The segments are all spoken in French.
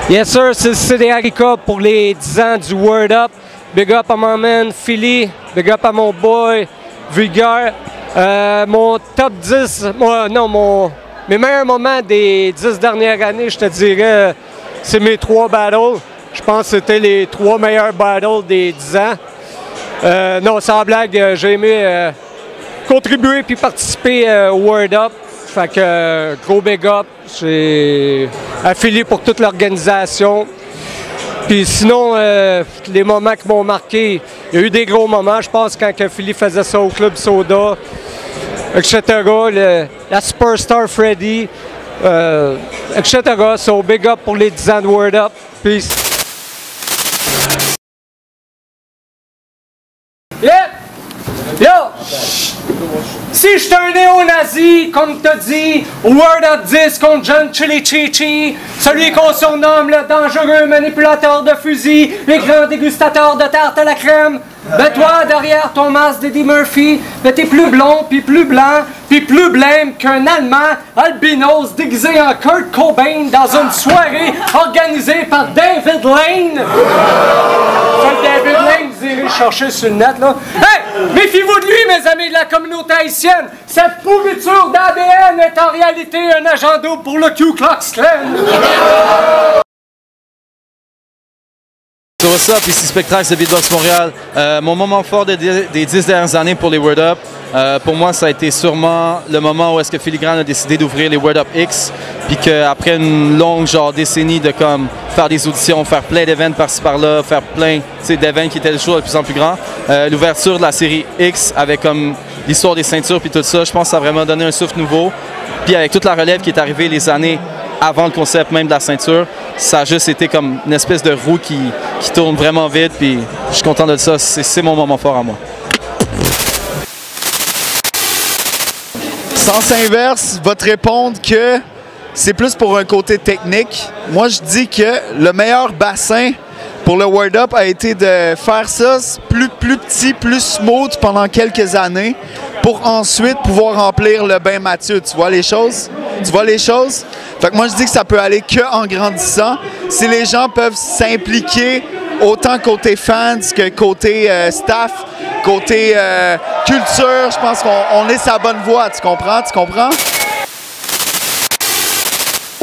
Yes sir, c'est le CD Arica pour les 10 ans du Word Up. Big up à mon man Philly, big up à mon boy Vulgaire. Mon top 10, mes meilleurs moments des 10 dernières années, je te dirais, c'est mes 3 battles. Je pense que c'était les 3 meilleurs battles des 10 ans. Non, sans blague, j'ai aimé contribuer puis participer au Word Up. Fait que gros big up, c'est affilié pour toute l'organisation. Puis sinon, les moments qui m'ont marqué, il y a eu des gros moments, je pense, quand Philly faisait ça au Club Soda, etc. La Superstar Freddy, etc. So big up pour les 10 ans de Word Up. Peace. Yeah! Yo! Si je suis un néo-nazi, comme t'as dit, Word Up 10 contre John Chili Chichi, celui qu'on surnomme le dangereux manipulateur de fusil, les grands dégustateurs de tarte à la crème, ben toi, derrière ton masque d'Eddie Murphy, ben t'es plus blond, puis plus blanc, puis plus blême qu'un Allemand albinos déguisé en Kurt Cobain dans une soirée organisée par David Lane. David Lane, vous irez chercher sur le net, là. Hey! Méfiez-vous de lui, mes amis de la communauté haïtienne! Cette pourriture d'ADN est en réalité un agenda pour le Ku Klux Klan! So what's up, ici Spectrax de Beatbox Montréal. Mon moment fort des 10 dernières années pour les Word Up, pour moi ça a été sûrement le moment où est-ce que Filigrane a décidé d'ouvrir les Word Up X, puis qu'après une longue décennie de comme faire des auditions, faire plein d'événements par-ci par-là, faire plein d'événements qui étaient le show de plus en plus grand, l'ouverture de la série X avec comme l'histoire des ceintures puis tout ça, je pense que ça a vraiment donné un souffle nouveau. Puis avec toute la relève qui est arrivée les années avant le concept même de la ceinture, ça a juste été comme une espèce de roue qui tourne vraiment vite, puis je suis content de ça, c'est mon moment fort à moi. Sens inverse va te répondre que c'est plus pour un côté technique. Moi, je dis que le meilleur bassin pour le Word Up a été de faire ça plus petit, plus smooth pendant quelques années pour ensuite pouvoir remplir le bain Mathieu. Tu vois les choses? Tu vois les choses? Fait que moi, je dis que ça peut aller qu'en grandissant. Si les gens peuvent s'impliquer autant côté fans que côté staff, côté culture, je pense qu'on est sur la bonne voie. Tu comprends? Tu comprends?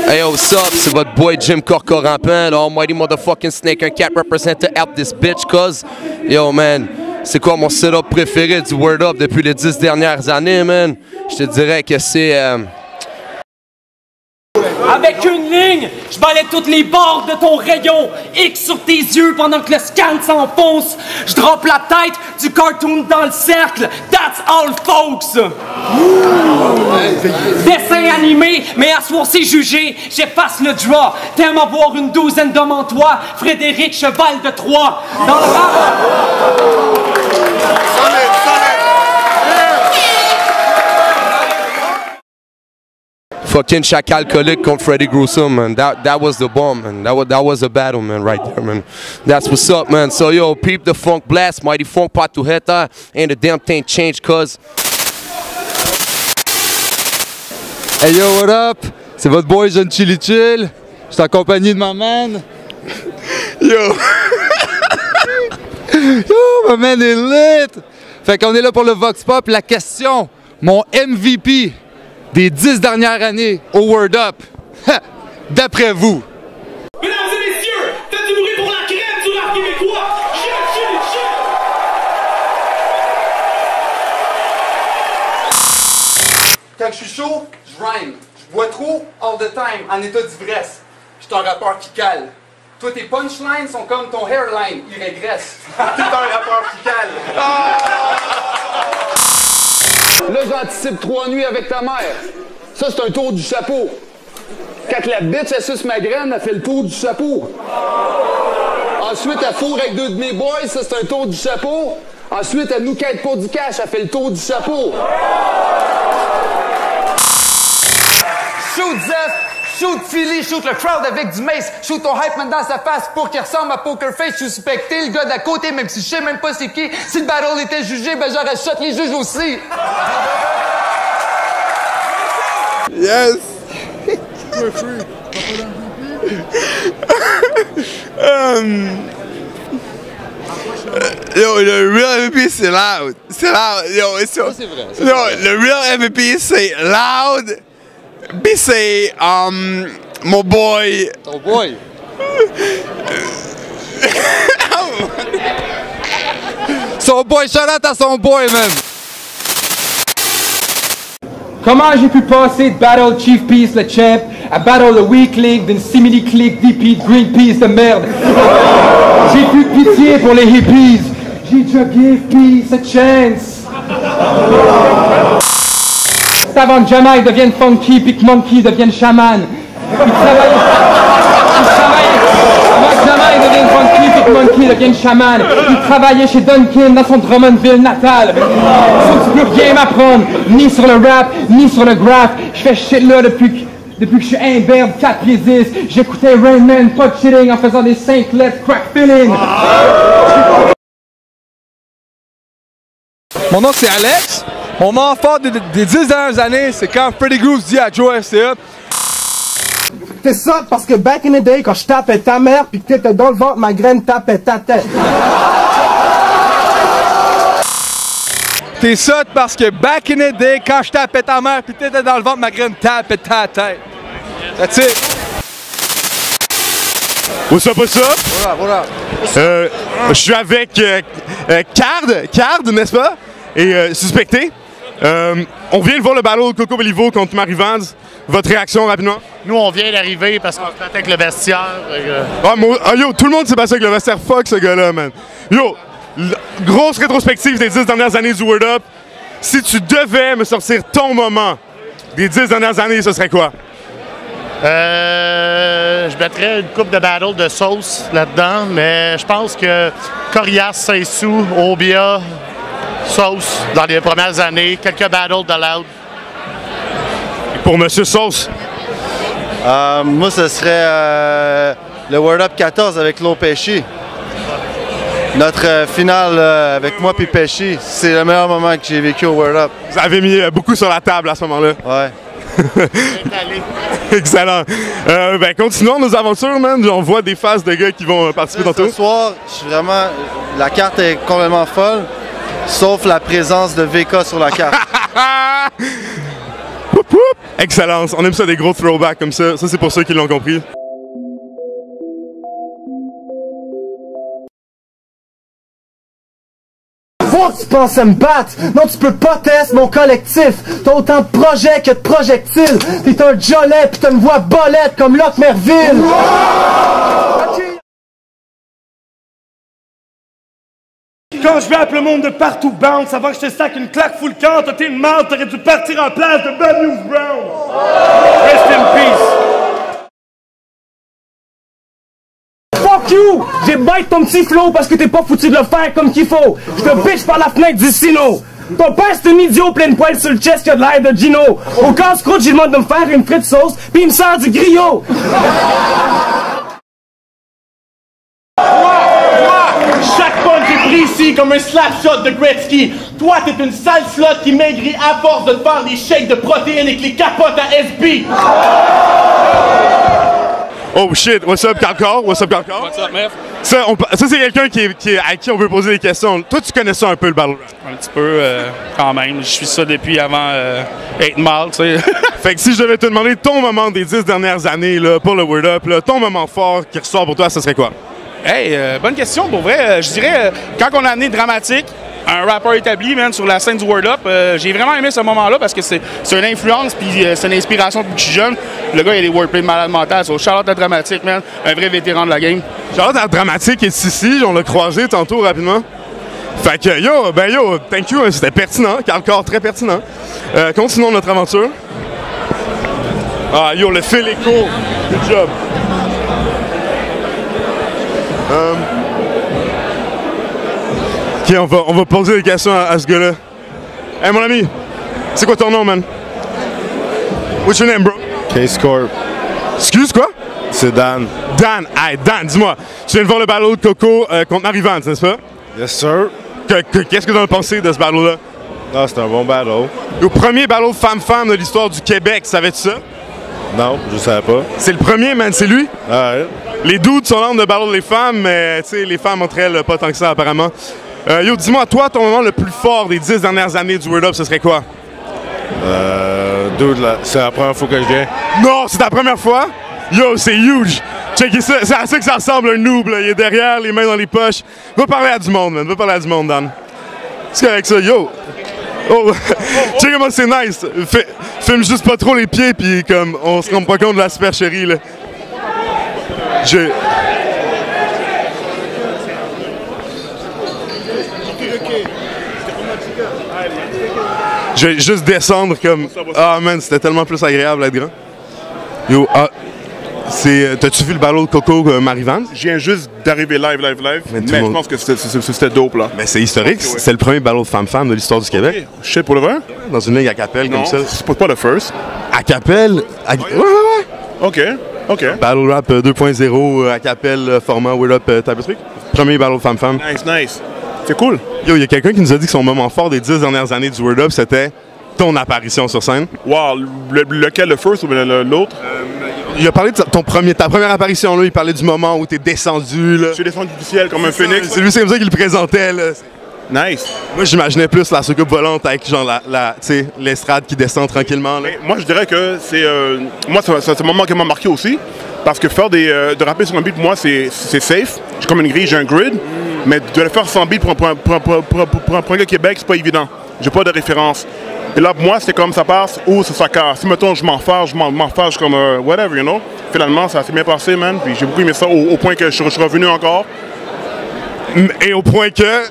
Hey yo, what's up? C'est votre boy Jim Corcorampin, the almighty motherfucking snake and cat represent to help this bitch, cause yo man, c'est quoi mon setup préféré du Word Up depuis les 10 dernières années, man? Je te dirais que c'est Avec une ligne, je balaie toutes les bords de ton rayon. X sur tes yeux pendant que le scan s'enfonce. Je drop la tête du cartoon dans le cercle. That's all, folks! Dessin animé, mais à soir c'est jugé. J'efface le draw. T'aimes avoir une douzaine d'hommes en toi. Frédéric Cheval de Troyes. Dans le rap... fucking Chacalcolic contre Freddy Gruesome, man. That was the bomb, man. That was a battle, man, right there, man. That's what's up, man. So yo, peep the funk blast, mighty funk patuheta, and the damn thing changed, cause. Hey yo, what up? C'est votre boy John Chili Chill. Je suis en compagnie de ma man. Yo! Yo, ma man est lit! Fait qu'on est là pour le Vox Pop. La question, mon MVP des 10 dernières années au Word Up, d'après vous? Mesdames et messieurs, faites du bruit pour la crème du rap québécois! Quand je suis chaud, je rhyme. Je bois trop, all the time, en état d'ivresse. Je suis un rappeur qui cale. Toi, tes punchlines sont comme ton hairline, il régresse. T'es un rappeur qui cale. Là, j'anticipe 3 nuits avec ta mère. Ça, c'est un tour du chapeau. Quand la bitch, elle suce ma graine, elle fait le tour du chapeau. Ensuite, elle fourre avec 2 de mes boys, ça, c'est un tour du chapeau. Ensuite, elle nous quête pour du cash, elle fait le tour du chapeau. Shoot Zef, shoot Philly, shoot le crowd avec du mace, shoot ton hype man dans sa face pour qu'il ressemble à Poker Face, je suis suspecté, le gars d'à côté, même si je sais même pas c'est qui. Si le battle était jugé, ben j'aurais shot les juges aussi. Yes! Yo, le real MVP, c'est loud. C'est loud. Yo, c'est vrai. Yo, le real MVP, c'est loud. Puis c'est, mon boy. Ton boy? Son boy, shout-out à son boy, man. Comment j'ai pu passer de Battle Chief Peace le champ à Battle the Weak League d'une simili clique d'hippies Greenpeace de merde? J'ai plus de pitié pour les hippies. J'ai déjà give peace a chance. C'est avant que Jamai devienne funky puis que Monkey devienne chaman. Avant que Jamai devienne funky puis que Monkey devienne chaman. Il travaillait chez Duncan dans son Drummondville natal. Je ne peux rien m'apprendre, ni sur le rap, ni sur le graph. Je fais shit là depuis que je suis imberbe, 4 pieds 10. J'écoutais Rain Man, pas de chilling en faisant des 5 lettres crack filling. Mon nom c'est Alex. Mon moment fort des 10 dernières années, c'est quand Freddy Groove dit à Joe RCA. T'es ça parce que back in the day, quand je tapais ta mère pis que t'étais dans le ventre, ma graine tapait ta tête. T'es ça parce que back in the day, quand je tapais ta mère pis t'étais dans le ventre, ma graine tapait ta tête. That's it. What's up, what's up? Voilà. Je suis avec Card, n'est-ce pas? Et Suspecté. On vient de voir le battle Coco Bellivo contre Marie Vance. Votre réaction rapidement? Nous, on vient d'arriver parce qu'on se battait avec le vestiaire. Yo, tout le monde s'est battu avec le vestiaire. Fuck ce gars-là, man. Yo, grosse rétrospective des 10 dernières années du Word Up. Si tu devais me sortir ton moment des 10 dernières années, ce serait quoi? Je mettrais une coupe de battle de sauce là-dedans, mais je pense que Corias, Saint-Sou, Obia, Sauce dans les premières années, quelques battles de Loud. Et pour Monsieur Sauce? Moi, ce serait le Word Up 14 avec Lo Pesci. Notre finale avec moi puis Pesci, c'est le meilleur moment que j'ai vécu au Word Up. Vous avez mis beaucoup sur la table à ce moment-là. Ouais. Excellent. Ben, continuons nos aventures, man. On voit des faces de gars qui vont participer tantôt. Ce soir, je suis vraiment... La carte est complètement folle, sauf la présence de VK sur la carte. Excellence. On aime ça, des gros throwbacks comme ça. Ça, c'est pour ceux qui l'ont compris. Faut que tu penses à me battre. Non, tu peux pas tester mon collectif. T'as autant de projets que de projectiles. T'es un jolet pis t'as une voix bolette comme Locke Merville. Quand je vais appeler le monde de partout bounce avant que je te sac une claque full camp, t'es une marde, t'aurais dû partir en place de Bad News Brown. Rest in peace. Fuck you! J'ai bite ton petit flow parce que t'es pas foutu de le faire comme qu'il faut. Je te bitch par la fenêtre du Sino. Ton père c'est un idiot plein de poils sur le chest qui a de l'air de Gino. Au casse-croûte, j'ai demandé de me faire une frite sauce pis il me sert du griot. Chaque punch est pris ici comme un slap shot de Gretzky. Toi, t'es une sale slot qui maigrit à force de te faire des shakes de protéines et que les capotes à SB. Oh shit, what's up, Carcor? What's up, Carcor? What's up, Mef? Ça, c'est quelqu'un à qui on veut poser des questions. Toi, tu connais ça un peu, le battle rap? Un petit peu, quand même. Je suis ça depuis avant 8 Mile, tu sais. Fait que si je devais te demander ton moment des 10 dernières années là, pour le Word Up, là, ton moment fort qui ressort pour toi, ce serait quoi? Hey, bonne question. Pour vrai, je dirais, quand on a amené Dramatique, un rappeur établi, man, sur la scène du Word Up, j'ai vraiment aimé ce moment-là parce que c'est une influence puis c'est une inspiration depuis que je suis jeune. Le gars, il a des wordplays de malade mental. So, shout-out à Dramatique, man. Un vrai vétéran de la game. Shout-out à Dramatique et ici, on l'a croisé tantôt rapidement. Fait que yo, thank you, c'était pertinent, Carcor, très pertinent. Continuons notre aventure. Ah yo, le fil est cool. Good job. Ok, on va poser des questions à ce gars-là. Hey mon ami, c'est quoi ton nom, man? What's your name, bro? Case Corp. Excuse, quoi? C'est Dan. Dan, hey, Dan, dis-moi, tu viens de voir le battle de Coco contre Marie Vance, n'est-ce pas? Yes, sir. Qu'est-ce que tu en as pensé de ce battle-là? Ah, c'était un bon battle. Le premier battle femme-femme de l'histoire du Québec, savais-tu ça? Non, je savais pas. C'est le premier, man, c'est lui? Ah ouais. Les dudes sont l'âme de battle les femmes, mais tu sais, les femmes entre elles, pas tant que ça, apparemment. Yo, dis-moi, toi, ton moment le plus fort des 10 dernières années du Word Up, ce serait quoi? Dude, là, c'est la première fois que je viens. Non, c'est ta première fois? Yo, c'est huge! Checkez ça, c'est à ça que ça ressemble un noob, là. Il est derrière, les mains dans les poches. Va parler à du monde, man. Va parler à du monde, Dan. C'est correct ça, yo! Oh! Check comment c'est nice! Filme juste pas trop les pieds, puis comme, on se rend pas compte de la supercherie, là. Je vais juste descendre comme... Ah, man, c'était tellement plus agréable d'être grand. Yo, t'as-tu vu le ballot de Coco Marivans? Je viens juste d'arriver live, mais je pense que c'était dope, là. Mais c'est historique, c'est le premier ballot de femme-femme de l'histoire du Québec. Okay. Je sais pour le vrai? Dans une ligue à Capelle comme ça. C'est pas le first. À Capelle? Ouais. OK. Battle Rap 2.0 à Capelle, format Word Up Type of Speak. Premier ballot de femme-femme. Nice. C'est cool. Yo, il y a quelqu'un qui nous a dit que son moment fort des 10 dernières années du Word Up, c'était ton apparition sur scène. Wow, lequel, le first ou l'autre? Il a parlé de ta première apparition, là. Il parlait du moment où t'es descendu, là. Je suis descendu du ciel comme un phénix. C'est lui, c'est comme ça qu'il le présentait, là. Nice. Moi, j'imaginais plus la soucoupe volante avec, genre, l'estrade qui descend tranquillement, là. Moi, je dirais que c'est... moi, c'est un moment qui m'a marqué aussi. Parce que faire de rapper sur un beat, pour moi, c'est safe. J'ai comme une grille, j'ai un grid. Mais de le faire sans beat pour un gars Québec, c'est pas évident. J'ai pas de référence. Et là, pour moi, c'est comme ça passe ou ça casse. Si, mettons, je m'en fâche comme whatever, you know. Finalement, ça s'est bien passé, man. Puis j'ai beaucoup aimé ça au point que je suis revenu encore. Et au point que...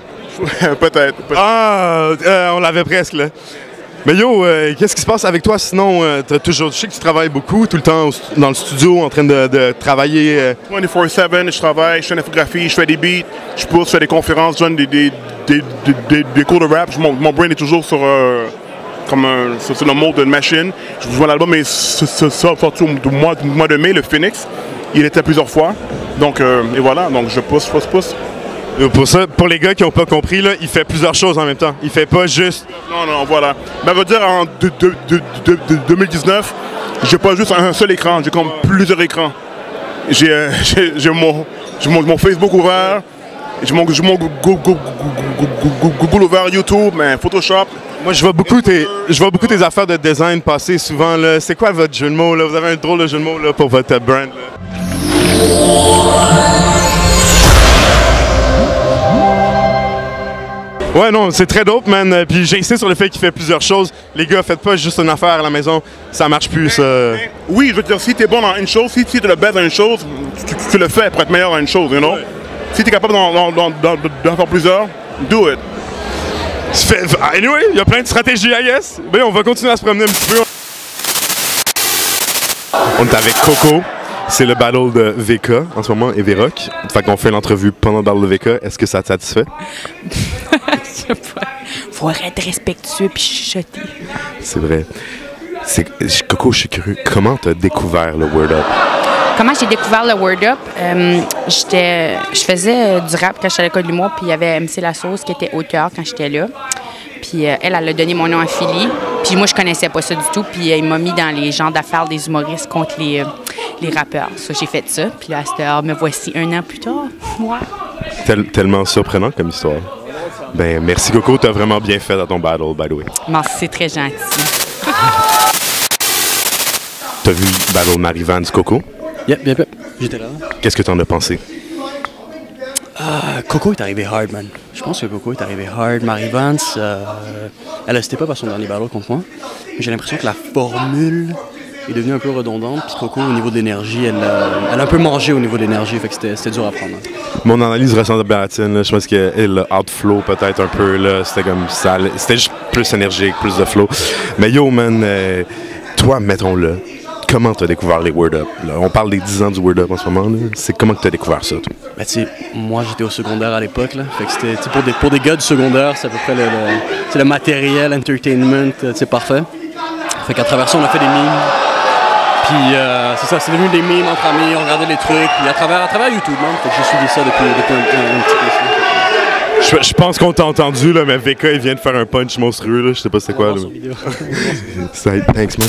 Peut-être. Ah, on l'avait presque, là. Mais yo, qu'est-ce qui se passe avec toi sinon? Je sais que tu travailles beaucoup, tout le temps dans le studio, en train de travailler. 24/7, je travaille, je fais une infographie, je fais des beats, je pousse, je fais des conférences, je donne des cours de rap. Mon brain est toujours sur le mode de machine. Je vois l'album, mais c'est sorti au mois de mai, le Phoenix. Il était plusieurs fois. Donc, et voilà, donc je pousse. Pour les gars qui n'ont pas compris, là, il fait plusieurs choses en même temps. Il fait pas juste... Non, voilà. Ben, veut dire, en 2019, j'ai pas juste un seul écran, j'ai comme plusieurs écrans. J'ai mon Facebook ouvert, j'ai mon Google ouvert, YouTube, mais Photoshop. Moi, je vois beaucoup tes affaires de design passer souvent, là. C'est quoi votre jeu de mots, là? Vous avez un drôle de jeu de mots, là, pour votre brand, là. Ouais, non, c'est très dope, man. Puis j'insiste sur le fait qu'il fait plusieurs choses. Les gars, faites pas juste une affaire à la maison. Ça marche plus, ça. Oui, je veux dire, si t'es bon dans une chose, si t'es le best dans une chose, tu le fais pour être meilleur dans une chose, you know? Ouais. Si t'es capable d'en faire plusieurs, do it. Anyway, il y a plein de stratégies, I guess. Ben, on va continuer à se promener un petit peu. On est avec Coco. C'est le battle de VK en ce moment et Véroc. Fait qu'on fait l'entrevue pendant le battle de VK. Est-ce que ça te satisfait? Je sais pas. Faut être respectueux puis chuchoter. C'est vrai. Coco, je suis curieux. Comment t'as découvert le Word Up? Comment j'ai découvert le Word Up? Je faisais du rap quand j'étais à l'école de l'humour, puis il y avait MC La Sauce qui était auteur quand j'étais là. Puis elle a donné mon nom à Philly. Puis moi, je connaissais pas ça du tout. Puis il m'a mis dans les genres d'affaires des humoristes contre les rappeurs. Ça, j'ai fait ça. Puis là, à cette heure, me voici 1 an plus tard. Moi. Tellement surprenant comme histoire. Ben, merci Coco, t'as vraiment bien fait dans ton battle, by the way. Merci, c'est très gentil. T'as vu le battle Marivans Coco? Yep. J'étais là. Qu'est-ce que t'en as pensé? Coco est arrivé hard, man. Je pense que Coco est arrivé hard. Marivans, elle a step up à son dernier battle contre moi. J'ai l'impression que la formule est devenue un peu redondante. Puis Coco, au niveau de l'énergie, elle a un peu mangé au niveau de l'énergie. Fait que c'était dur à prendre. Hein. Mon analyse ressemble à la tienne. Là. Je pense qu'elle outflow peut-être un peu. Là. C'était comme ça. C'était juste plus énergique, plus de flow. Mais yo, man, toi, mettons-le. Comment tu as découvert les Word Up? Là, on parle des 10 ans du Word Up en ce moment. C'est comment que tu as découvert ça, toi? Ben, tu sais, moi, j'étais au secondaire à l'époque. Fait que c'était, pour des gars du secondaire, c'est à peu près le matériel, entertainment, c'est parfait. Fait qu'à travers ça, on a fait des mimes. Puis c'est ça, c'est devenu des mimes entre amis, on regardait les trucs. Puis à travers YouTube, man. Fait que j'ai suivi ça depuis un petit peu. Je pense qu'on t'a entendu, là, mais VK, il vient de faire un punch monstrueux. Là. Je sais pas c'est quoi. Là. Thanks, man.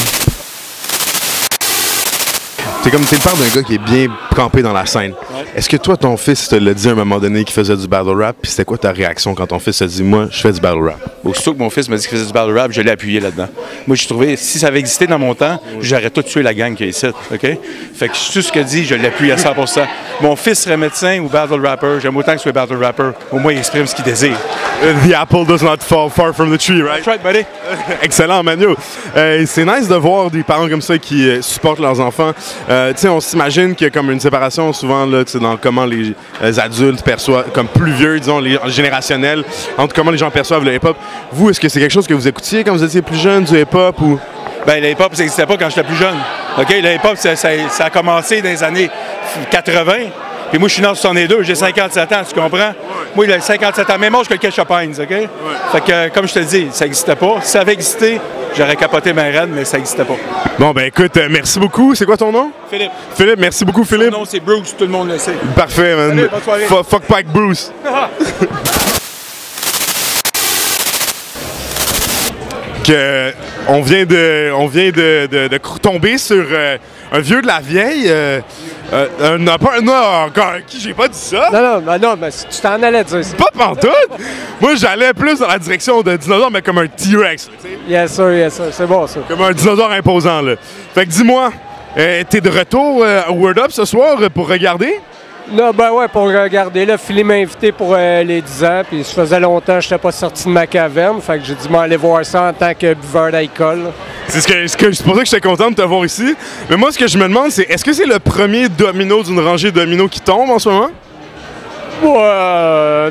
t'es le père d'un gars qui est bien campé dans la scène. Ouais. Est-ce que toi, ton fils te l'a dit à un moment donné qu'il faisait du battle rap? Puis c'était quoi ta réaction quand ton fils te dit, moi, je fais du battle rap? Aussitôt que mon fils m'a dit qu'il faisait du battle rap, je l'ai appuyé là-dedans. Moi, j'ai trouvé, si ça avait existé dans mon temps, j'aurais tout tué la gang qui est ici, OK? Fait que tout ce qu'il dit, je l'appuie à 100%. Mon fils serait médecin ou battle rapper, j'aime autant qu'il soit battle rapper. Au moins, il exprime ce qu'il désire. The apple does not fall far from the tree, right? That's right, buddy. Excellent, Manu. C'est nice de voir des parents comme ça qui supportent leurs enfants. Tu sais, on s'imagine qu'il y a comme une séparation souvent là, dans comment les adultes perçoivent, comme plus vieux, disons, générationnels, entre comment les gens perçoivent le hip-hop. Vous, est-ce que c'est quelque chose que vous écoutiez quand vous étiez plus jeune, du hip-hop ou? Ben, le hip-hop, ça n'existait pas quand j'étais plus jeune. OK? Le hip-hop, ça a commencé dans les années 80. Puis moi, je suis né en 62, j'ai 57 ans, tu comprends? Moi, il a 57 ans, même âge que le Ketchup Hines, OK? Ouais. Fait que, comme je te le dis, ça n'existait pas. Si ça avait existé, j'aurais capoté ma reine, mais ça n'existait pas. Bon, ben écoute, merci beaucoup. C'est quoi ton nom? Philippe. Philippe, merci beaucoup, Philippe. Mon nom, c'est Bruce, tout le monde le sait. Parfait, man. Salut, bonne soirée. Fuck Pack Bruce. On vient de tomber sur un vieux de la vieille. Encore qui j'ai pas dit ça? Non, mais tu t'en allais dire ça. Pas pantoute! Moi, j'allais plus dans la direction de dinosaure, mais comme un T-Rex. Yes, sir, c'est bon, ça. Comme un dinosaure imposant, là. Fait que dis-moi, t'es de retour au Word Up ce soir pour regarder? Non, ben ouais, pour regarder. Là, Philly m'a invité pour les 10 ans, puis ça faisait longtemps que je n'étais pas sorti de ma caverne, fait que j'ai dû m'aller voir ça en tant que buveur d'alcool. C'est pour ça que j'étais content de te voir ici. Mais moi, ce que je me demande, c'est est-ce que c'est le premier domino d'une rangée de dominos qui tombe en ce moment?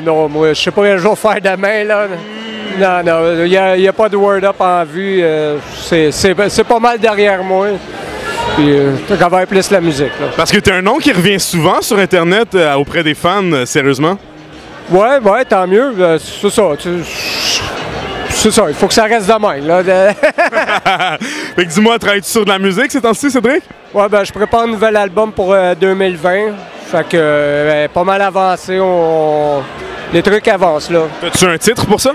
Non, moi, je sais pas quel jour faire demain, là. Non, il n'y a pas de Word Up en vue. C'est pas mal derrière moi. Puis, ça va être plus la musique. Là. Parce que tu as un nom qui revient souvent sur Internet auprès des fans, sérieusement? Ouais, tant mieux. C'est ça. C'est ça, il faut que ça reste de même. Là. Fait que dis-moi, travailles-tu sur de la musique ces temps-ci, Cédric? Ouais, ben je prépare un nouvel album pour 2020. Fait que pas mal avancé. Les trucs avancent, là. As-tu un titre pour ça?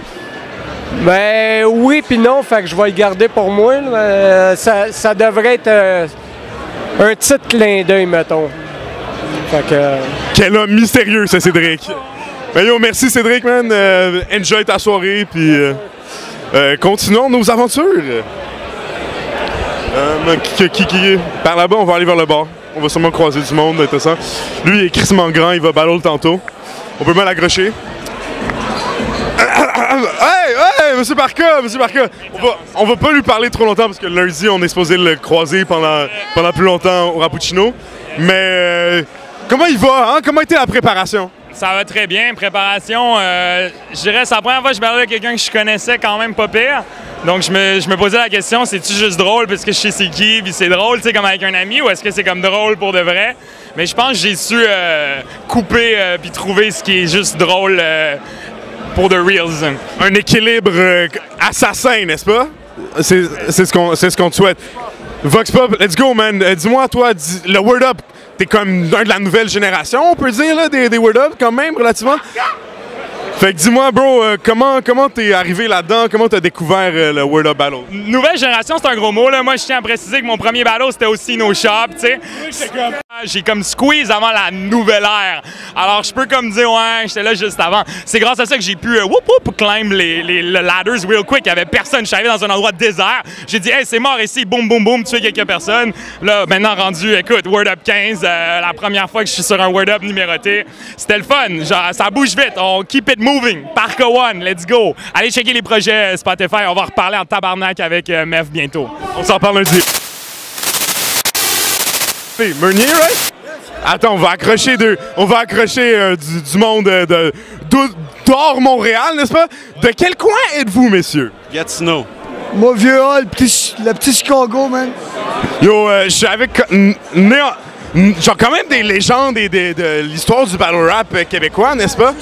Ben oui puis non, fait que je vais le garder pour moi. Ça devrait être un petit clin d'œil, mettons. Fait que... Quel homme mystérieux, ça, Cédric. Ben yo, merci, Cédric, man. Enjoy ta soirée, puis continuons nos aventures. Par là-bas, on va aller vers le bar. On va sûrement croiser du monde, tout ça. Lui, il est crissement grand, il va battle tantôt. On peut mal accrocher. Hey, monsieur Barca! On va pas lui parler trop longtemps parce que lundi, on est supposé le croiser pendant plus longtemps au Rappuccino. Mais comment il va? Hein? Comment était la préparation? Ça va très bien, préparation. Je dirais, c'est la première fois que je parlais avec quelqu'un que je connaissais quand même pas pire. Donc, je me posais la question, c'est-tu juste drôle parce que je sais c'est qui, puis c'est drôle, tu sais, comme avec un ami, ou est-ce que c'est comme drôle pour de vrai? Mais je pense que j'ai su couper puis trouver ce qui est juste drôle pour the reals. Un équilibre assassin, n'est-ce pas? C'est ce qu'on te souhaite. Vox Pop, let's go, man. Dis-moi, toi, le Word Up, t'es comme un de la nouvelle génération, on peut dire, là, des Word Up, quand même, relativement. Fait que dis-moi, bro, comment t'es arrivé là-dedans? Comment t'as découvert le Word Up Battle? Nouvelle génération, c'est un gros mot, là. Moi, je tiens à préciser que mon premier battle, c'était aussi No Shop, tu sais. J'ai comme squeeze avant la nouvelle ère. Alors, je peux comme dire, ouais, j'étais là juste avant. C'est grâce à ça que j'ai pu climb les ladders real quick. Il y avait personne. Je suis arrivé dans un endroit désert. J'ai dit, hey, c'est mort ici, boum, boum, boum, tuer quelques personnes. Là, maintenant rendu, écoute, Word Up 15, la première fois que je suis sur un Word Up numéroté, c'était le fun. Genre, ça bouge vite. On keep it moving. Parka One, let's go. Allez checker les projets Spotify. On va reparler en tabarnak avec Mef bientôt. On s'en parle lundi. Meunier, right? Attends, on va accrocher du monde d'hors Montréal, n'est-ce pas? De quel coin êtes-vous, messieurs? Gatineau. Moi, Vieux-Hall, le petit Chicago, man. Yo, je suis avec... genre quand même des légendes de l'histoire du battle rap québécois, n'est-ce pas?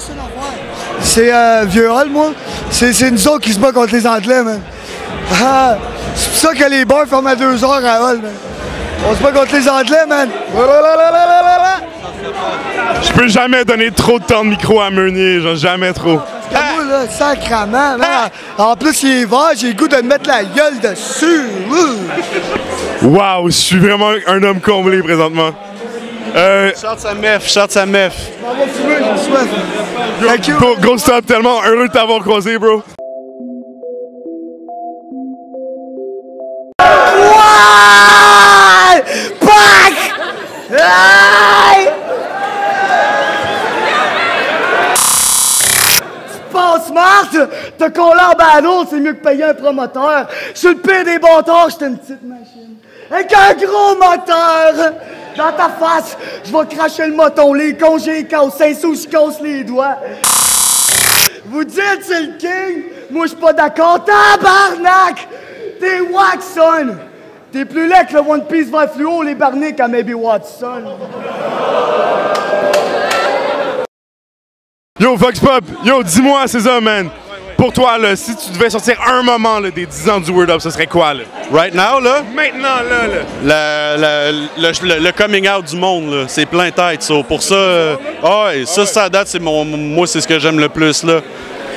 C'est Vieux-Hall, moi. C'est nous autres qui se battent contre les Anglais, man. Ah, c'est pour ça que les bars ferment à 2 heures à Hall, man. On se bat contre les Anglais, man. Je peux jamais donner trop de temps de micro à Meunier, genre jamais trop. Moi, là, sacrement, man. En plus, il est vert, j'ai le goût de me mettre la gueule dessus. Wow, je suis vraiment un homme comblé présentement. Shout sa meuf, shout sa meuf. Gros stop, tellement heureux de t'avoir croisé, bro. Back! Tu penses smart? Te coller en battle, c'est mieux que payer un promoteur. Je suis le pire des bâtards, j'étais une petite machine. Avec un gros moteur! Dans ta face, je vais cracher le moton, les congés cassent, 5 sous, je casse les doigts. Vous dites c'est le king? Moi, je suis pas d'accord. Tabarnak! T'es wack, son! T'es plus laid que le One Piece vert fluo, les barniques à Maybe Watson. Yo, Vox Pop, yo, dis-moi, César, man. Pour toi, là, si tu devais sortir un moment là, des 10 ans du Word Up, ce serait quoi, là? Right now, là? Maintenant, là. Le coming out du monde, là, c'est plein tête. So, pour ça, ça date, c'est moi, c'est ce que j'aime le plus, là.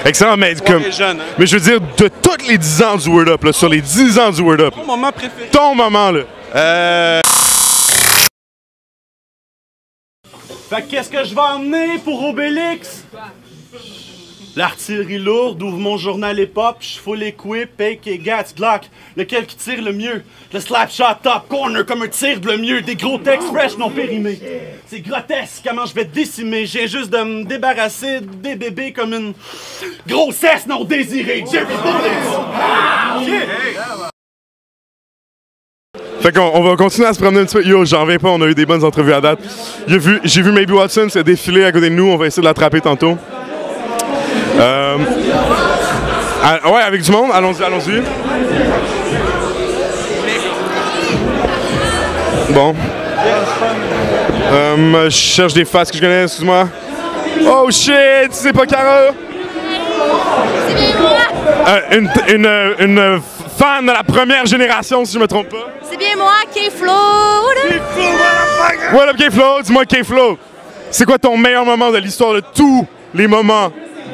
Excellent, mais comme. Jeunes, hein? Mais je veux dire, de tous les 10 ans du Word Up, là, sur les 10 ans du Word Up. Ton moment préféré? Ton moment, là. Fait qu'est-ce que je vais emmener pour Obélix? L'artillerie lourde, ouvre mon journal hip-hop, je full equip, Pake et Gats Glock. Lequel qui tire le mieux? Le slap shot top corner comme un tir de le mieux. Des gros textes fresh non périmés. C'est grotesque comment je vais te décimer. J'ai juste de me débarrasser des bébés comme une grossesse non désirée. Jerry Bullets! Fait qu'on va continuer à se promener un petit peu. Yo, j'en reviens pas, on a eu des bonnes entrevues à date. J'ai vu Maybe Watson se défiler à côté de nous, on va essayer de l'attraper tantôt. Ouais, avec du monde, allons-y. Bon. Je cherche des faces que je connais, excuse-moi. Oh shit, c'est pas Cara? C'est bien moi! Une fan de la première génération, si je me trompe pas. C'est bien moi, K-Flow! What up, K-Flow? Dis-moi, K-Flow, c'est quoi ton meilleur moment de l'histoire de tous les moments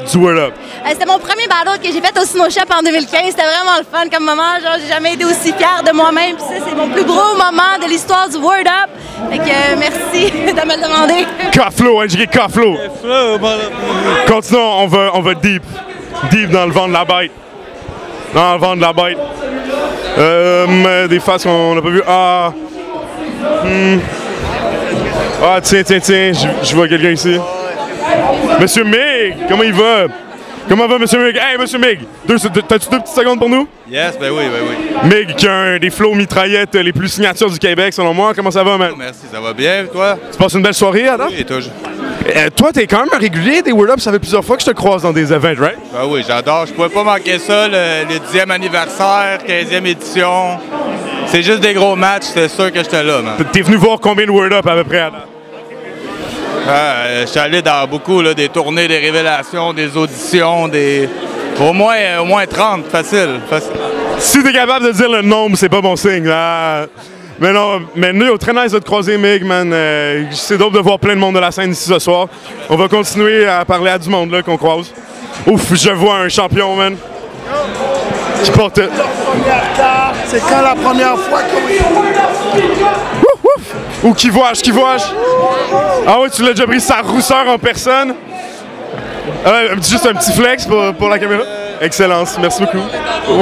du Word Up? C'était mon premier battle que j'ai fait au Snow Shop en 2015. C'était vraiment le fun comme moment. Genre, j'ai jamais été aussi fière de moi-même. Puis ça, c'est mon plus gros moment de l'histoire du Word Up. Fait que merci de me le demander. K-Flow, hein, j'ai K-Flow. Continuons, on va deep. Deep dans le ventre de la bête. Dans le ventre de la bête. Des faces qu'on n'a pas vues. Tiens, je vois quelqu'un ici. Monsieur Mig, comment il va? Comment va Monsieur Mig? Hey Monsieur Mig, t'as-tu 2 petites secondes pour nous? Yes, ben oui. Mig qui a des flows mitraillettes les plus signatures du Québec selon moi. Comment ça va, man? Oh, merci, ça va bien, toi? Tu passes une belle soirée, Adam? Oui, toujours. Toi, t'es quand même un régulier des Word Up, ça fait plusieurs fois que je te croise dans des events, right? Ben oui, j'adore. Je pouvais pas manquer ça, le 10e anniversaire, 15e édition. C'est juste des gros matchs, c'est sûr que j'étais là, man. T'es venu voir combien de Word Up à peu près, Adam? Je suis allé dans beaucoup, là, des tournées, des révélations, des auditions, au moins 30, facile. Si t'es capable de dire le nombre, c'est pas bon signe. Mais non, mais nous, très nice de te croiser, Mig, man. C'est drôle de voir plein de monde de la scène ici ce soir. On va continuer à parler à du monde là qu'on croise. Ouf, je vois un champion, man. Qui porte. C'est quand la première fois Ou qui voit. Ah oui, tu l'as déjà pris sa rousseur en personne. Juste un petit flex pour la caméra. Excellence, merci beaucoup.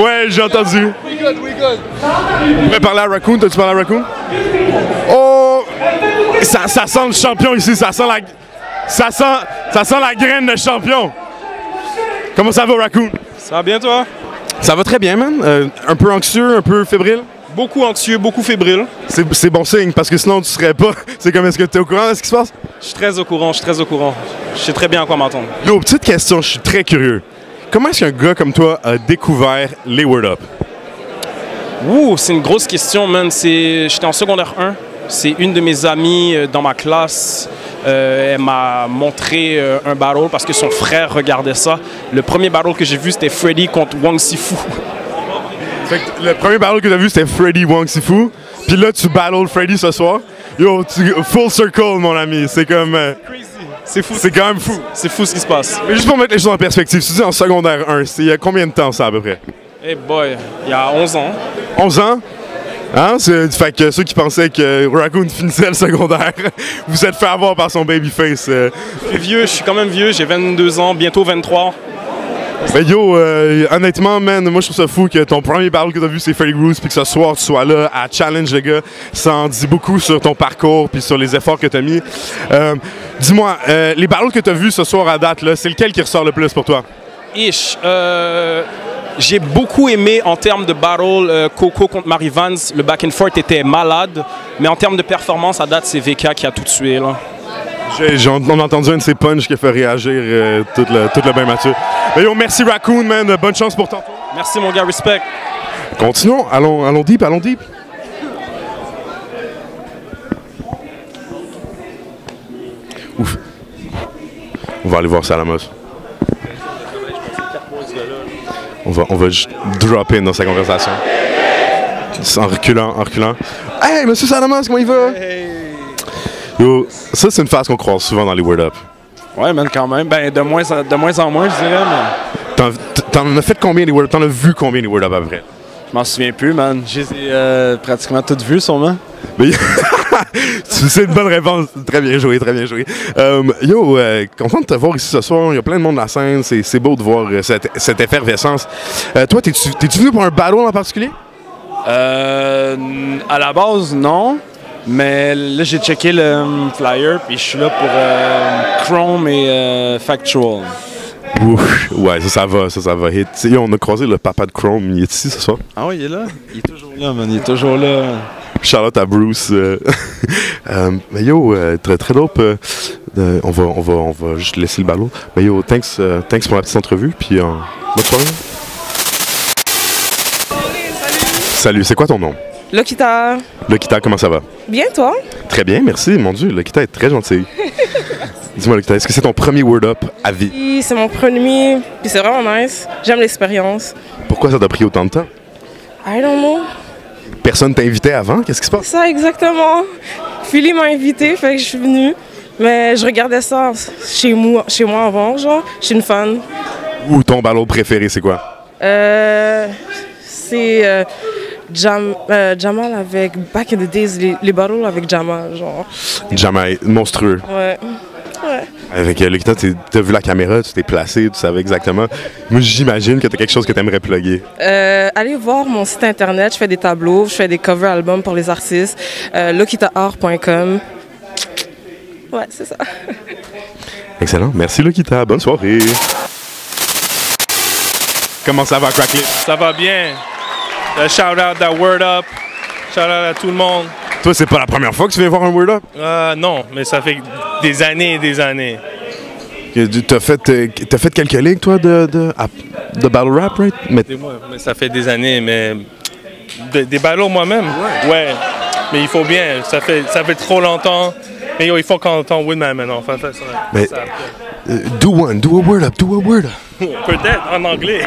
Ouais, j'ai entendu. We good. On pourrait parler à Raccoon, t'as-tu parlé à Raccoon? Oh! Ça sent le champion ici, ça sent la graine de champion. Comment ça va, Raccoon? Ça va bien, toi? Ça va très bien, man. Un peu anxieux, un peu fébrile? Beaucoup anxieux, beaucoup fébrile. C'est bon signe, parce que sinon tu serais pas... C'est comme, est-ce que tu es au courant de ce qui se passe? Je suis très au courant. Je sais très bien à quoi m'attendre. Yo, petite question, je suis très curieux. Comment est-ce qu'un gars comme toi a découvert les Word Up? Ouh, c'est une grosse question, man. J'étais en secondaire 1. C'est une de mes amies dans ma classe. Elle m'a montré un battle parce que son frère regardait ça. Le premier battle que j'ai vu, c'était Freddy contre Wang Sifu. Fait que le premier battle que tu as vu, c'était Freddy Wang Sifu. Puis là, tu battles Freddy ce soir. Yo, full circle, mon ami. C'est comme... Crazy. C'est fou. C'est quand même fou. C'est fou ce qui se passe. Mais juste pour mettre les choses en perspective, tu dis en secondaire 1, il y a combien de temps ça à peu près? Eh boy, il y a 11 ans. 11 ans? Hein? Fait que ceux qui pensaient que Raccoon finissait le secondaire, vous êtes fait avoir par son babyface. Je suis quand même vieux, j'ai 22 ans, bientôt 23. Ben yo, honnêtement, man, moi je trouve ça fou que ton premier battle que t'as vu c'est Freddy Groose puis que ce soir tu sois là à challenge le gars. Ça en dit beaucoup sur ton parcours puis sur les efforts que t'as mis. Dis-moi, les battles que t'as vus ce soir à date, là, c'est lequel qui ressort le plus pour toi? J'ai beaucoup aimé en termes de battle Coco contre Mary Vance. Le back and forth était malade, mais en termes de performance à date, c'est VK qui a tout tué là. On a entendu un de ces punches qui a fait réagir tout le bain Mathieu. Mais yo, merci Raccoon, man. Bonne chance pour tantôt. Merci mon gars, respect. Continuons, allons deep, allons deep. Ouf. On va aller voir Salamos. On va juste drop in dans sa conversation. En reculant. Hey, monsieur Salamos, comment il va? Yo, ça c'est une phase qu'on croise souvent dans les Word Up. Ouais, man, quand même. Ben, de moins en moins, je dirais, mais... T'en as fait combien des Word Up? T'en as vu combien des Word Up après? Je m'en souviens plus, man. J'ai pratiquement toutes vues, sûrement. Mais c'est une bonne réponse. Très bien joué, très bien joué. Yo, content de te voir ici ce soir. Il y a plein de monde de la scène. C'est beau de voir cette effervescence. Toi, t'es-tu venu pour un battle en particulier? À la base, non. Mais là, j'ai checké le flyer, puis je suis là pour Chrome et Factual. Ouf, ouais, ça va. Yo, on a croisé le papa de Chrome. Il est ici ce soir? Ah oui, il est là? Il est toujours là, man. Il est toujours là. Charlotte à Bruce. Mais yo, très dope. On va juste laisser le ballon. Mais yo, thanks pour la petite entrevue. Puis bonne soirée. Salut, c'est quoi ton nom? Lokita. Lokita, comment ça va? Bien, toi? Très bien, merci. Mon Dieu, Lokita est très gentille. Dis-moi, Lokita, est-ce que c'est ton premier Word Up à vie? Oui, c'est mon premier, puis c'est vraiment nice. J'aime l'expérience. Pourquoi ça t'a pris autant de temps? I don't know. Personne t'a invité avant? Qu'est-ce qui se passe? Ça, exactement. Philly m'a invité, fait que je suis venue. Mais je regardais ça chez moi avant, genre. Je suis une fan. Ou ton ballon préféré, c'est quoi? C'est... Jamal avec Back in the Days, les battles avec Jamal, genre. Jamal, monstrueux. Ouais. Avec Lokita, t'as vu la caméra, tu t'es placé, tu savais exactement. Moi, j'imagine que t'as quelque chose que t'aimerais plugger. Allez voir mon site internet, je fais des tableaux, je fais des cover albums pour les artistes. lokitaart.com. Ouais, c'est ça. Excellent. Merci, Lokita. Bonne soirée. Comment ça va, Cracklit? Ça va bien. Shout-out à Word Up. Shout-out à tout le monde. Toi, c'est pas la première fois que tu viens voir un Word Up? Non, mais ça fait des années et des années. T'as fait quelques ligues, toi, de battle rap, right? Mais ça fait des années, mais... Des battles moi-même? Ouais. Mais il faut bien. Ça fait trop longtemps. Mais yo, il faut qu'on win maintenant. Enfin, ça. Mais, do a Word Up. Peut-être en anglais.